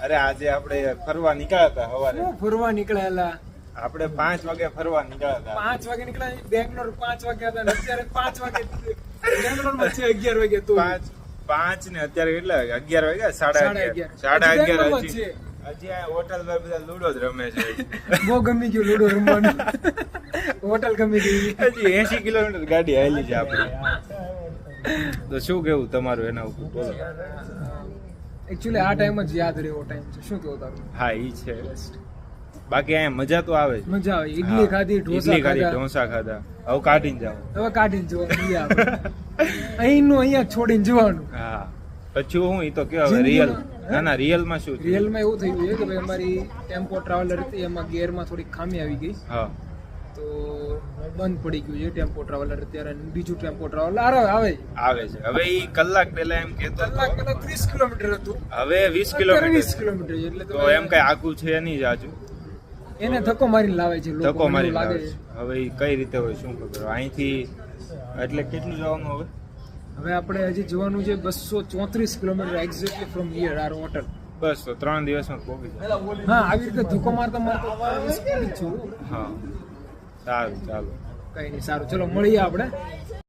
અરે આજે આપણે ફરવા નીકળ્યા હતા સવારે. ફરવા નીકળ્યા આપણે 5 વાગે ફરવા નીકળ્યા હતા. 5 વાગે નીકળ્યા. બેંગ્લોર 5 વાગે હતા ને અત્યારે 5 વાગે બેંગ્લોર માં છે 11 વાગે. તો 5 ને અત્યારે કેટલા વાગે? 11 વાગ્યા. 11:30 હજી આ હોટલ પર બધા લૂડો જ રમે છે. બહુ ગમી ગયું લૂડો રમવાનું. હોટલ ગમી ગઈ. હજી 80 કિલોમીટર ગાડી હાલી છે આપણે. તો શું કેવું તમારું એના ઉપર બોલો. એકચ્યુઅલી આ ટાઈમ જ યાદ રહ્યો ટાઈમ છે. શું કેવું તારું? હા ઈ છે. બાકી અહીંયા મજા તો આવે. મજા આવે. ઈડલી ખાધી, ઢોસા ખાધા. હવે કાઢીને જાવ. હવે કાઢીને જવાનું. અહીંનું અહીંયા છોડીને જવાનું. હા પછી હું ઈ તો કેવા રિયલ. ના રિયલ માં શું? રિયલ માં એવું થયું છે કે ભાઈ અમારી ટેમ્પો ટ્રાવેલર હતી એમાં ગિયરમાં થોડી ખામી આવી ગઈ. હા તો બંધ પડી ગયું છે ટેમ્પો ટ્રાવેલર. અત્યારે બીજું ટેમ્પો ટ્રાવેલર આવે છે. હવે ઈ કલાક પહેલા એમ કેતો કલાક પહેલા 30 કિલોમીટર હતું. હવે 20 કિલોમીટર. 20 કિલોમીટર એટલે તો એમ કઈ આગું છે નહીં જાજુ. એને ધક્કો મારીને લાવે છે લોકો. ધક્કો મારીને લાવે છે. હવે ઈ કઈ રીતે હોય શું ખબર. અહીંથી એટલે કેટલું જવાનું હવે? હવે આપણે હજી જવાનું છે 234 kilometre exactly from here our hotel. બસ તો 3 દિવસમાં પહોંચી જાય. હા આવી રીતે ધક્કો મારતા છું. હા સારું ચાલો. કઈ નહીં સારું ચલો મળીએ આપણે.